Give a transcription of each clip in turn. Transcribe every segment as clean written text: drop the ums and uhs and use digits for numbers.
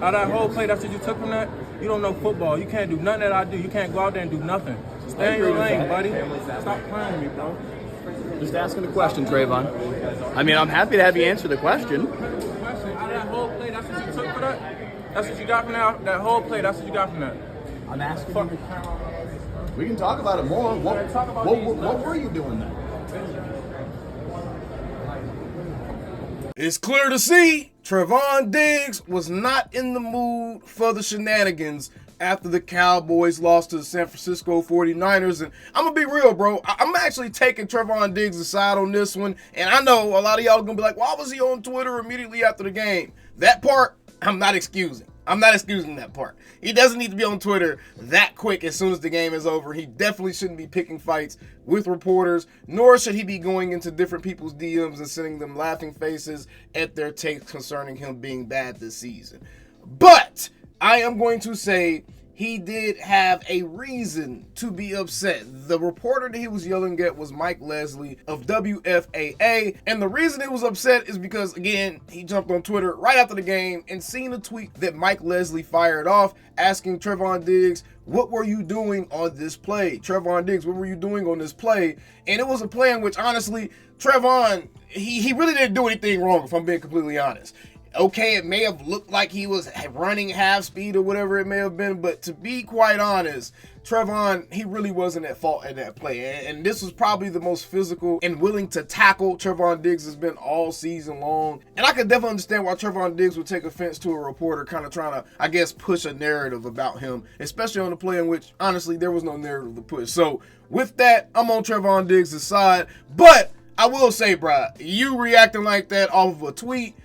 Out of that whole play, that's what you took from that? You don't know football. You can't do nothing that I do. You can't go out there and do nothing. Stay in your lane, buddy. Stop playing with me, bro. Just asking a question, Trevon. I mean, I'm happy to have you answer the question. Out of that whole play, that's what you took for that? That's what you got from that whole play, that's what you got from that? I'm asking you. We can talk about it more. What were you doing there? It's clear to see Trevon Diggs was not in the mood for the shenanigans after the Cowboys lost to the San Francisco 49ers. And I'm going to be real, bro. I'm actually taking Trevon Diggs' side on this one. And I know a lot of y'all are going to be like, why was he on Twitter immediately after the game? That part, I'm not excusing. I'm not excusing that part. He doesn't need to be on Twitter that quick as soon as the game is over. He definitely shouldn't be picking fights with reporters, nor should he be going into different people's DMs and sending them laughing faces at their takes concerning him being bad this season. But I am going to say he did have a reason to be upset. The reporter that he was yelling at was Mike Leslie of WFAA. And the reason he was upset is because, again, he jumped on Twitter right after the game and seen a tweet that Mike Leslie fired off asking Trevon Diggs, what were you doing on this play? Trevon Diggs, what were you doing on this play? And it was a play in which, honestly, Trevon, he really didn't do anything wrong, if I'm being completely honest. Okay, it may have looked like he was running half speed or whatever it may have been, but to be quite honest, Trevon, he really wasn't at fault in that play. And this was probably the most physical and willing to tackle Trevon Diggs has been all season long. And I could definitely understand why Trevon Diggs would take offense to a reporter kind of trying to, I guess, push a narrative about him, especially on a play in which, honestly, there was no narrative to push. So with that, I'm on Trevon Diggs' side. But I will say, bruh, you reacting like that off of a tweet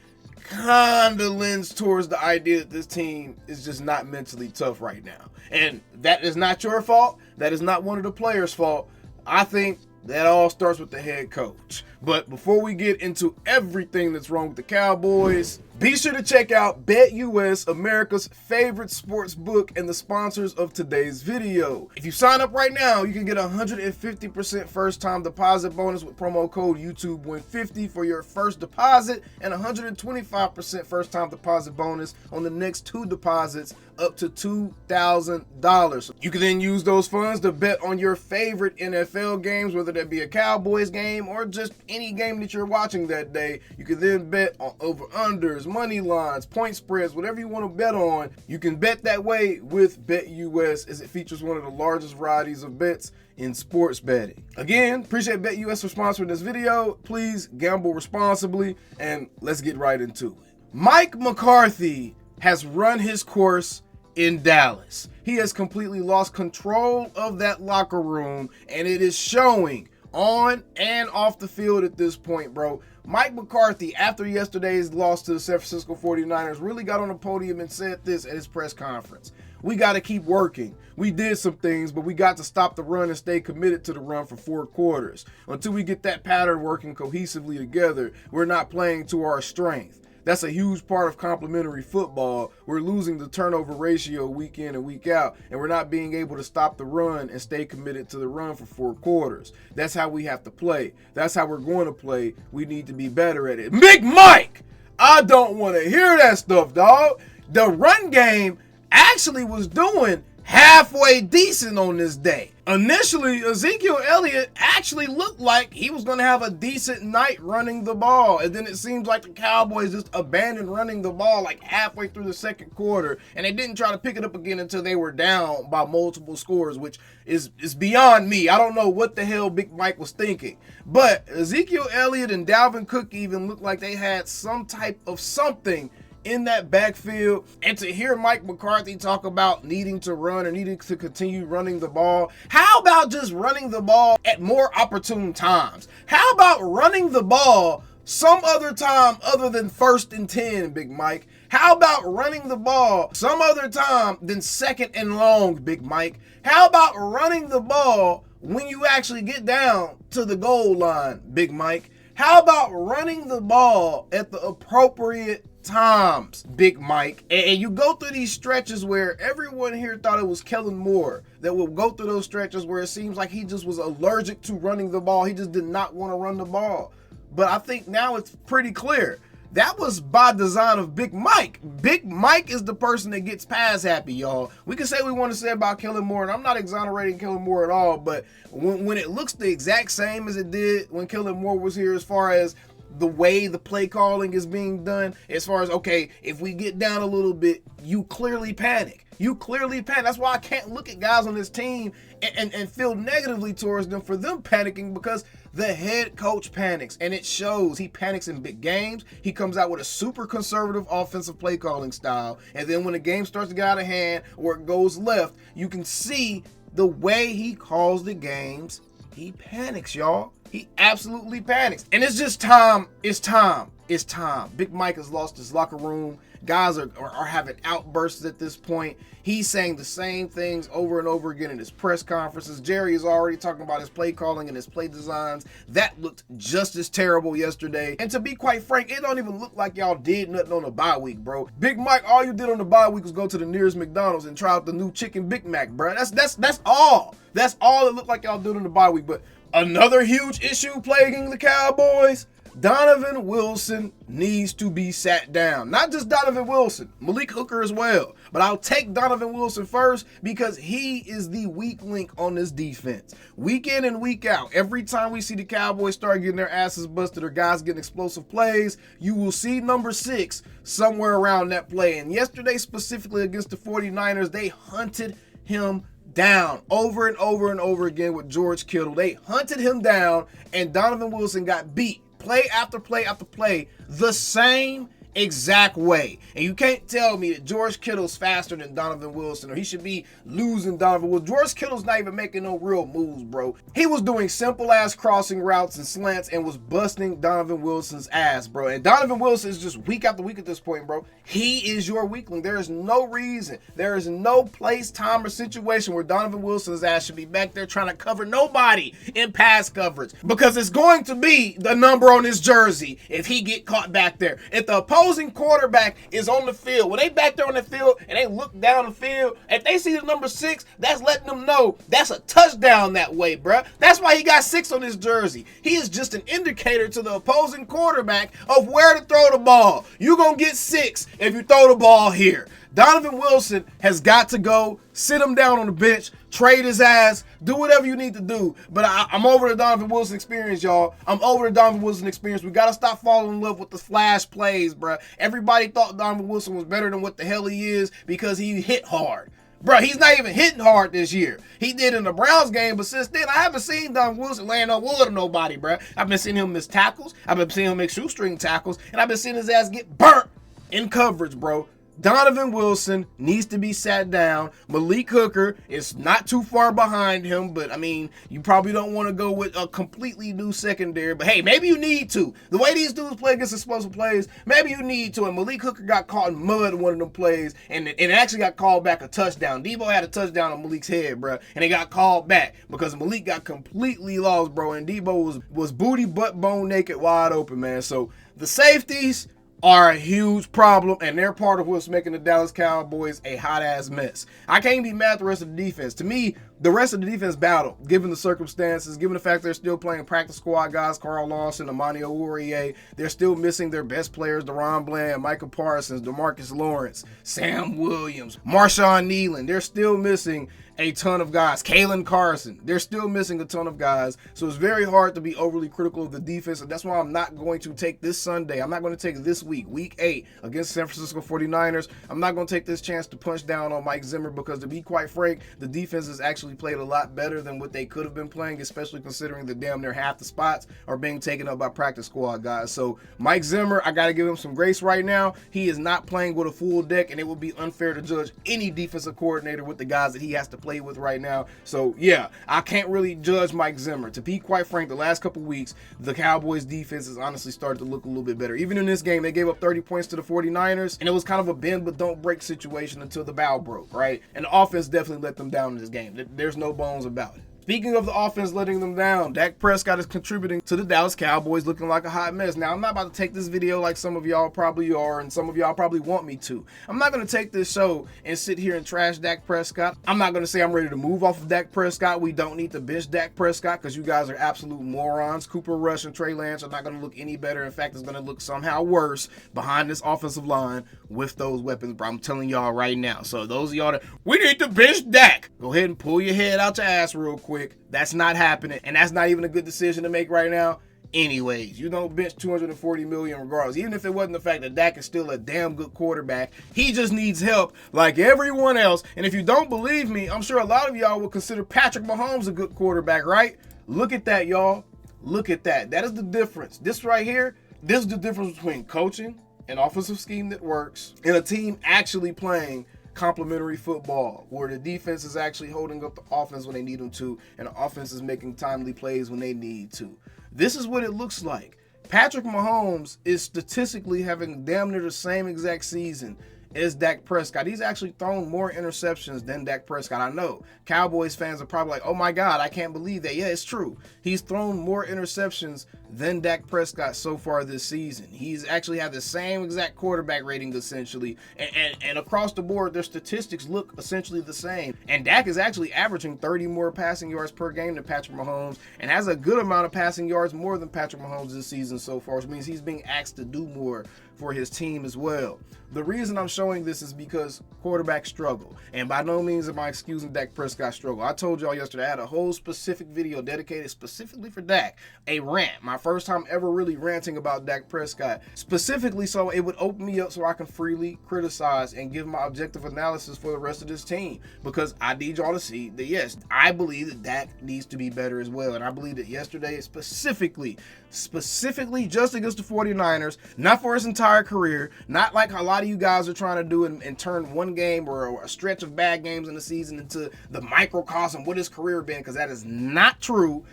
kind of lends towards the idea that this team is just not mentally tough right now. And that is not your fault. That is not one of the players' fault. I think that all starts with the head coach. But before we get into everything that's wrong with the Cowboys, be sure to check out BetUS, America's favorite sports book and the sponsors of today's video. If you sign up right now, you can get a 150% first-time deposit bonus with promo code YouTube150 for your first deposit and 125% first-time deposit bonus on the next 2 deposits up to $2,000. You can then use those funds to bet on your favorite NFL games, whether that be a Cowboys game or just any game that you're watching that day. You can then bet on over-unders, money lines, point spreads, whatever you want to bet on. You can bet that way with BetUS, as it features one of the largest varieties of bets in sports betting. Again, appreciate BetUS for sponsoring this video. Please gamble responsibly, and let's get right into it. Mike McCarthy has run his course in Dallas. He has completely lost control of that locker room, and it is showing on and off the field at this point, bro. Mike McCarthy, after yesterday's loss to the San Francisco 49ers, really got on the podium and said this at his press conference. We got to keep working. We did some things, but we got to stop the run and stay committed to the run for 4 quarters. Until we get that pattern working cohesively together, we're not playing to our strength. That's a huge part of complementary football. We're losing the turnover ratio week in and week out, and we're not being able to stop the run and stay committed to the run for 4 quarters. That's how we have to play. That's how we're going to play. We need to be better at it. Big Mike, I don't want to hear that stuff, dog. The run game actually was doing halfway decent on this day. Initially, Ezekiel Elliott actually looked like he was going to have a decent night running the ball. And then it seems like the Cowboys just abandoned running the ball like halfway through the second quarter. And they didn't try to pick it up again until they were down by multiple scores, which is beyond me. I don't know what the hell Big Mike was thinking. But Ezekiel Elliott and Dalvin Cook even looked like they had some type of something in that backfield. And to hear Mike McCarthy talk about needing to run or needing to continue running the ball, how about just running the ball at more opportune times? How about running the ball some other time other than 1st and 10, Big Mike? How about running the ball some other time than 2nd and long, Big Mike? How about running the ball when you actually get down to the goal line, Big Mike? How about running the ball at the appropriate times, Big Mike? And you go through these stretches where everyone here thought it was Kellen Moore that will go through those stretches where it seems like he just was allergic to running the ball. He just did not want to run the ball. But I think now it's pretty clear. that was by design of Big Mike. Big Mike is the person that gets pass happy, y'all. We can say we want to say about Kellen Moore, and I'm not exonerating Kellen Moore at all, but when it looks the exact same as it did when Kellen Moore was here, as far as the way the play calling is being done, as far as, okay, if we get down a little bit, you clearly panic. You clearly panic. That's why I can't look at guys on this team and feel negatively towards them for them panicking, because the head coach panics, and it shows. He panics in big games. He comes out with a super conservative offensive play calling style, and then when the game starts to get out of hand or it goes left, you can see the way he calls the games. He panics, y'all. He absolutely panics. And it's just time. It's time. It's time. Big Mike has lost his locker room. Guys are having outbursts at this point. He's saying the same things over and over again in his press conferences. Jerry is already talking about his play calling and his play designs. That looked just as terrible yesterday. And to be quite frank, it don't even look like y'all did nothing on the bye week, bro. Big Mike, all you did on the bye week was go to the nearest McDonald's and try out the new chicken Big Mac, bro. That's all. That's all it looked like y'all did on the bye week. But another huge issue plaguing the Cowboys: Donovan Wilson needs to be sat down. Not just Donovan Wilson, Malik Hooker as well. But I'll take Donovan Wilson first because he is the weak link on this defense. Week in and week out, every time we see the Cowboys start getting their asses busted or guys getting explosive plays, you will see number 6 somewhere around that play. And yesterday, specifically against the 49ers, they hunted him down over and over and over again with George Kittle. They hunted him down, and Donovan Wilson got beat play after play after play the same exact way. And you can't tell me that George Kittle's faster than Donovan Wilson, or he should be losing Donovan Wilson. George Kittle's not even making no real moves, bro. He was doing simple ass crossing routes and slants and was busting Donovan Wilson's ass, bro. And Donovan Wilson is just week after week at this point, bro. He is your weakling. There is no reason, there is no place, time, or situation where Donovan Wilson's ass should be back there trying to cover nobody in pass coverage, because it's going to be the number on his jersey if he get caught back there. If the opposing quarterback is on the field, when they back there on the field and they look down the field, if they see the number 6, that's letting them know that's a touchdown that way, bruh. That's why he got 6 on his jersey. He is just an indicator to the opposing quarterback of where to throw the ball. You're going to get 6 if you throw the ball here. Donovan Wilson has got to go. Sit him down on the bench, trade his ass, do whatever you need to do. But I'm over the Donovan Wilson experience, y'all. I'm over the Donovan Wilson experience. We got to stop falling in love with the flash plays, bro. Everybody thought Donovan Wilson was better than what the hell he is because he hit hard. Bro, he's not even hitting hard this year. He did in the Browns game, but since then, I haven't seen Donovan Wilson laying on wood or nobody, bro. I've been seeing him miss tackles. I've been seeing him make shoestring tackles. And I've been seeing his ass get burnt in coverage, bro. Donovan Wilson needs to be sat down. Malik Hooker is not too far behind him, but I mean, you probably don't want to go with a completely new secondary, but hey, maybe you need to. The way these dudes play against explosive plays, maybe you need to. And Malik Hooker got caught in mud in one of them plays, and it actually got called back a touchdown. Debo had a touchdown on Malik's head, bro, and it got called back because Malik got completely lost, bro, and Debo was booty, butt, bone naked, wide open, man. So the safeties are a huge problem, and they're part of what's making the Dallas Cowboys a hot-ass mess. I can't be mad at the rest of the defense. To me, the rest of the defense battle, given the circumstances, given the fact they're still playing practice squad guys, Carl Lawson, Amani Oruwariye, they're still missing their best players, Deron Bland, Michael Parsons, DeMarcus Lawrence, Sam Williams, Marshawn Nealon. They're still missing a ton of guys. Kalen Carson, they're still missing a ton of guys. So it's very hard to be overly critical of the defense, and that's why I'm not going to take this Sunday. I'm not going to take this week 8 against San Francisco 49ers. I'm not going to take this chance to punch down on Mike Zimmer, because to be quite frank, the defense has actually played a lot better than what they could have been playing, especially considering that damn near half the spots are being taken up by practice squad guys. So Mike Zimmer, I got to give him some grace right now. He is not playing with a full deck, and it would be unfair to judge any defensive coordinator with the guys that he has to play with right now. So yeah, I can't really judge Mike Zimmer. To be quite frank, the last couple weeks, the Cowboys defense has honestly started to look a little bit better. Even in this game, they gave up 30 points to the 49ers, and it was kind of a bend but don't break situation until the bow broke, right? And the offense definitely let them down in this game. There's no bones about it. Speaking of the offense letting them down, Dak Prescott is contributing to the Dallas Cowboys looking like a hot mess. Now, I'm not about to take this video like some of y'all probably are and some of y'all probably want me to. I'm not going to take this show and sit here and trash Dak Prescott. I'm not going to say I'm ready to move off of Dak Prescott. We don't need to bench Dak Prescott because you guys are absolute morons. Cooper Rush and Trey Lance are not going to look any better. In fact, it's going to look somehow worse behind this offensive line with those weapons, bro. I'm telling y'all right now. So those of y'all that, we need to bench Dak, go ahead and pull your head out your ass real quick. That's not happening, and that's not even a good decision to make right now. Anyways, you don't bench $240 million regardless. Even if it wasn't the fact that Dak is still a damn good quarterback, he just needs help like everyone else. And if you don't believe me, I'm sure a lot of y'all will consider Patrick Mahomes a good quarterback, right? Look at that, y'all. Look at that. That is the difference. This right here, this is the difference between coaching, an offensive scheme that works, and a team actually playing complementary football where the defense is actually holding up the offense when they need them to, and the offense is making timely plays when they need to. This is what it looks like. Patrick Mahomes is statistically having damn near the same exact season as Dak Prescott. He's actually thrown more interceptions than Dak Prescott. I know Cowboys fans are probably like, oh my God, I can't believe that. Yeah, it's true. He's thrown more interceptions than Dak Prescott so far this season. He's actually had the same exact quarterback rating essentially. And across the board, their statistics look essentially the same. And Dak is actually averaging 30 more passing yards per game than Patrick Mahomes and has a good amount of passing yards more than Patrick Mahomes this season so far, which means he's being asked to do more for his team as well. The reason I'm showing this is because quarterbacks struggle. And by no means am I excusing Dak Prescott's struggle. I told y'all yesterday I had a whole specific video dedicated specifically for Dak. A rant. My first time ever really ranting about Dak Prescott. Specifically so it would open me up so I can freely criticize and give my objective analysis for the rest of this team. Because I need y'all to see that yes, I believe that Dak needs to be better as well. And I believe that yesterday specifically just against the 49ers, not for his entire career, not like a lot of you guys are trying to do and turn one game or a stretch of bad games in the season into the microcosm what his career been, because that is not true.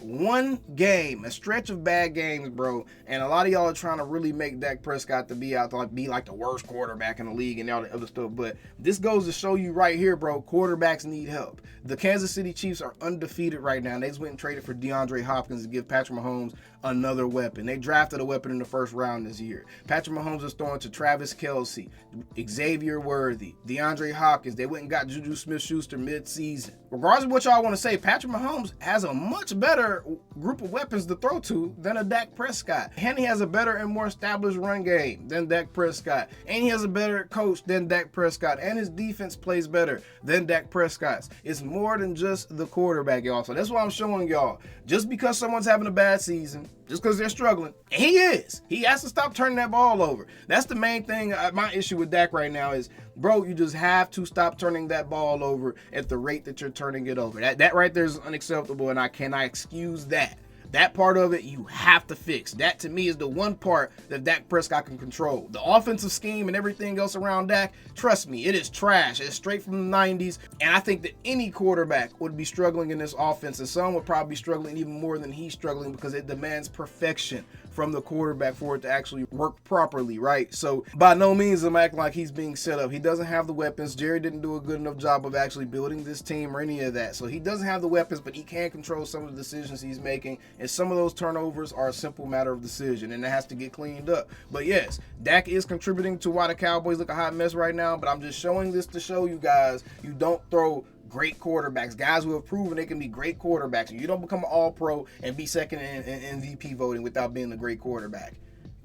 One game, a stretch of bad games, bro, and a lot of y'all are trying to really make Dak Prescott to be out to be like the worst quarterback in the league and all the other stuff. But this goes to show you right here, bro, quarterbacks need help. The Kansas City Chiefs are undefeated right now. They just went and traded for DeAndre Hopkins to give Patrick Mahomes another weapon. They drafted a weapon in the first round this year. Patrick Mahomes is throwing to Travis Kelce, Xavier Worthy, DeAndre Hopkins. They went and got Juju Smith-Schuster mid-season. Regardless of what y'all want to say, Patrick Mahomes has a much better group of weapons to throw to than a Dak Prescott. And he has a better and more established run game than Dak Prescott. And he has a better coach than Dak Prescott. And his defense plays better than Dak Prescott's. It's more than just the quarterback, y'all. So that's why I'm showing y'all. Just because someone's having a bad season, just because they're struggling, and he has to stop turning that ball over. That's the main thing. My issue with Dak right now is, bro, you just have to stop turning that ball over at the rate that you're turning it over. That right there is unacceptable, and I cannot excuse that. That part of it, you have to fix. That, to me, is the one part that Dak Prescott can control. The offensive scheme and everything else around Dak, trust me, it is trash. It's straight from the 90s, and I think that any quarterback would be struggling in this offense, and some would probably be struggling even more than he's struggling because it demands perfection from the quarterback for it to actually work properly, right? So by no means am I acting like he's being set up. He doesn't have the weapons. Jerry didn't do a good enough job of actually building this team or any of that. So he doesn't have the weapons, but he can control some of the decisions he's making. And some of those turnovers are a simple matter of decision, and it has to get cleaned up. But yes, Dak is contributing to why the Cowboys look a hot mess right now, but I'm just showing this to show you guys you don't throw great quarterbacks, guys who have proven they can be great quarterbacks. You don't become an all-pro and be second in MVP voting without being a great quarterback.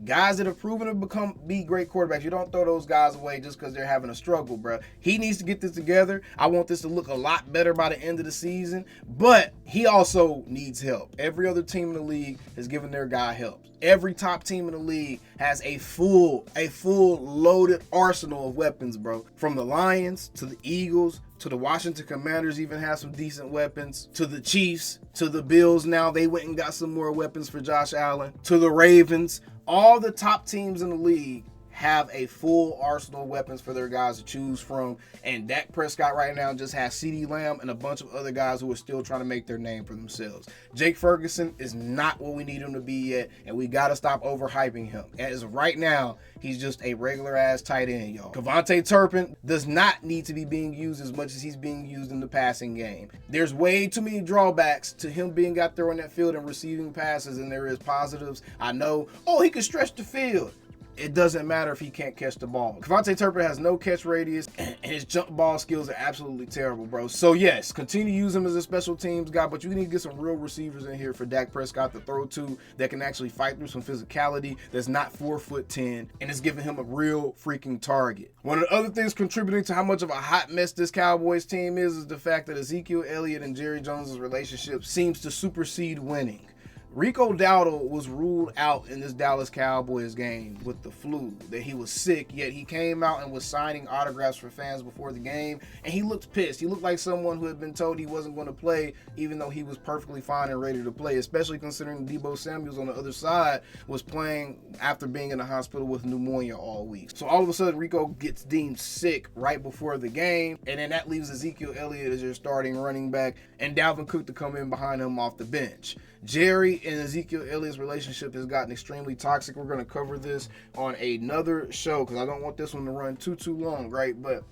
Guys that have proven to be great quarterbacks, you don't throw those guys away just because they're having a struggle, bro. He needs to get this together. I want this to look a lot better by the end of the season, but he also needs help. Every other team in the league has given their guy help. Every top team in the league has a full loaded arsenal of weapons, bro. From the Lions to the Eagles to the Washington Commanders, even have some decent weapons, to the Chiefs, to the Bills. Now they went and got some more weapons for Josh Allen, to the Ravens. All the top teams in the league have a full arsenal of weapons for their guys to choose from. And Dak Prescott right now just has CeeDee Lamb and a bunch of other guys who are still trying to make their name for themselves. Jake Ferguson is not what we need him to be yet, and we got to stop overhyping him. As of right now, he's just a regular-ass tight end, y'all. Devontae Turpin does not need to be being used as much as he's being used in the passing game. There's way too many drawbacks to him being out there on that field and receiving passes, and there is positives. I know, he can stretch the field. It doesn't matter if he can't catch the ball. Devontae Turpin has no catch radius, and his jump ball skills are absolutely terrible, bro. So, yes, continue to use him as a special teams guy, but you need to get some real receivers in here for Dak Prescott to throw to that can actually fight through some physicality, that's not 4'10", and is giving him a real freaking target. One of the other things contributing to how much of a hot mess this Cowboys team is the fact that Ezekiel Elliott and Jerry Jones' relationship seems to supersede winning. Rico Dowdle was ruled out in this Dallas Cowboys game with the flu, that he was sick, yet he came out and was signing autographs for fans before the game, and he looked pissed. He looked like someone who had been told he wasn't going to play, even though he was perfectly fine and ready to play, especially considering Deebo Samuels on the other side was playing after being in the hospital with pneumonia all week. So all of a sudden, Rico gets deemed sick right before the game, and then that leaves Ezekiel Elliott as your starting running back, and Dalvin Cook to come in behind him off the bench. Jerry and Ezekiel Elliott's relationship has gotten extremely toxic. We're going to cover this on another show because I don't want this one to run too long, right? But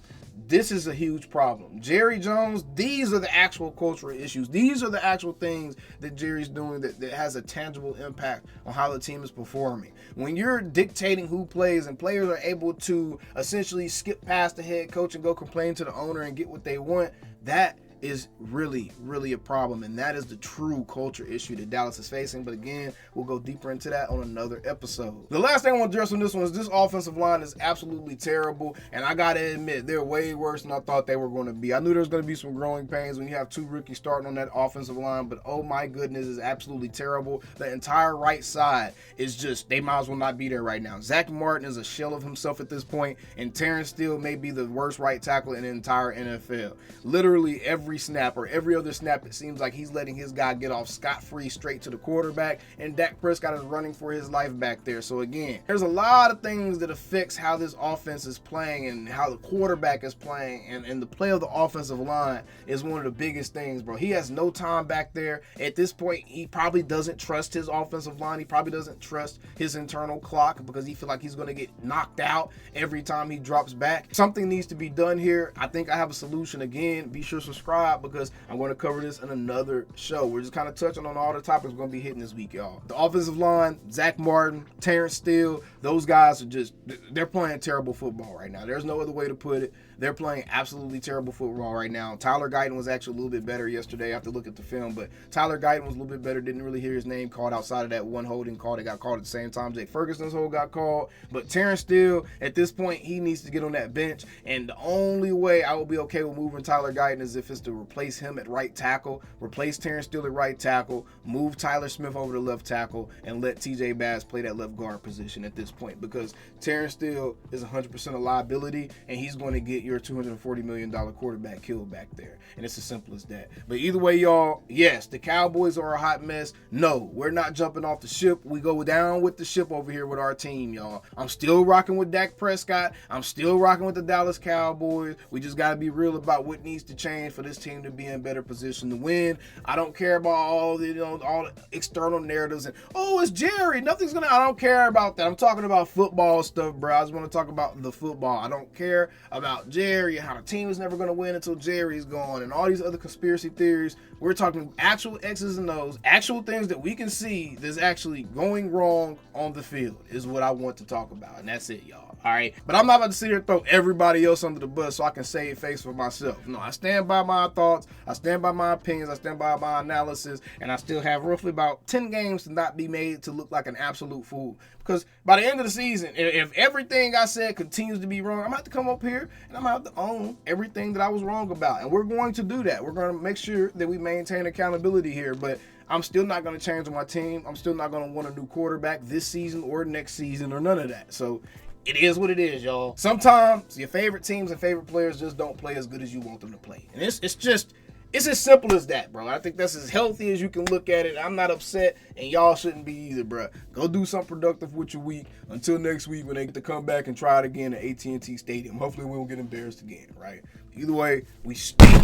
this is a huge problem. Jerry Jones, these are the actual cultural issues. These are the actual things that Jerry's doing that has a tangible impact on how the team is performing. When you're dictating who plays and players are able to essentially skip past the head coach and go complain to the owner and get what they want, that is really, really a problem, and that is the true culture issue that Dallas is facing. But again, we'll go deeper into that on another episode. The last thing I want to address on this one is this offensive line is absolutely terrible, and I gotta admit, they're way worse than I thought they were going to be. I knew there was going to be some growing pains when you have two rookies starting on that offensive line, but oh my goodness, it's absolutely terrible. The entire right side is just, they might as well not be there right now. Zach Martin is a shell of himself at this point, and Terrence Steele may be the worst right tackle in the entire NFL. Literally every snap or every other snap, it seems like he's letting his guy get off scot-free straight to the quarterback, and Dak Prescott is running for his life back there. So again, there's a lot of things that affects how this offense is playing and how the quarterback is playing, and the play of the offensive line is one of the biggest things, bro. He has no time back there. At this point, he probably doesn't trust his offensive line. He probably doesn't trust his internal clock because he feels like he's going to get knocked out every time he drops back. Something needs to be done here. I think I have a solution. Again, be sure to subscribe because I'm going to cover this in another show. We're just kind of touching on all the topics we're going to be hitting this week, y'all. The offensive line, Zach Martin, Terrence Steele, those guys are just, they're playing terrible football right now. There's no other way to put it. They're playing absolutely terrible football right now. Tyler Guyton was actually a little bit better yesterday. I have to look at the film, but Tyler Guyton was a little bit better. Didn't really hear his name called outside of that one holding call that got called at the same time Jake Ferguson's hold got called. But Terrence Steele, at this point, he needs to get on that bench, and the only way I will be okay with moving Tyler Guyton is if it's to replace him at right tackle, replace Terrence Steele at right tackle, move Tyler Smith over to left tackle, and let TJ Bass play that left guard position at this point, because Terrence Steele is 100% a liability, and he's going to get your $240 million quarterback killed back there. And it's as simple as that. But either way, y'all, yes, the Cowboys are a hot mess. No, we're not jumping off the ship. We go down with the ship over here with our team, y'all. I'm still rocking with Dak Prescott. I'm still rocking with the Dallas Cowboys. We just got to be real about what needs to change for this team to be in better position to win. I don't care about all the external narratives and, oh, it's Jerry. I don't care about that. I'm talking about football stuff, bro. I just want to talk about the football. I don't care about Jerry, how the team is never going to win until Jerry's gone, and all these other conspiracy theories. We're talking actual X's and O's, actual things that we can see that's actually going wrong on the field is what I want to talk about, and that's it, y'all. All right, but I'm not about to sit here and throw everybody else under the bus so I can save face for myself. No, I stand by my thoughts, I stand by my opinions, I stand by my analysis, and I still have roughly about 10 games to not be made to look like an absolute fool. Because by the end of the season, if everything I said continues to be wrong, I'm going to have to come up here and I'm going to have to own everything that I was wrong about. And we're going to do that. We're going to make sure that we maintain accountability here. But I'm still not going to change my team. I'm still not going to want a new quarterback this season or next season or none of that. So it is what it is, y'all. Sometimes your favorite teams and favorite players just don't play as good as you want them to play. And it's just, It's as simple as that, bro. I think that's as healthy as you can look at it. I'm not upset, and y'all shouldn't be either, bro. Go do something productive with your week until next week when they get to come back and try it again at AT&T Stadium. Hopefully we won't get embarrassed again, right? Either way, we still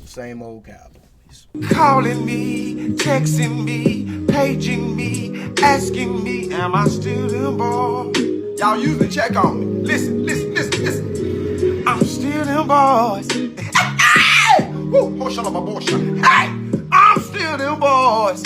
the same old Cowboys. Calling me, texting me, paging me, asking me, am I still them boys? Y'all usually check on me. Listen. I'm still them boys. Hey! Woo! Oh, shut up, my boy. Hey! I'm still them boys.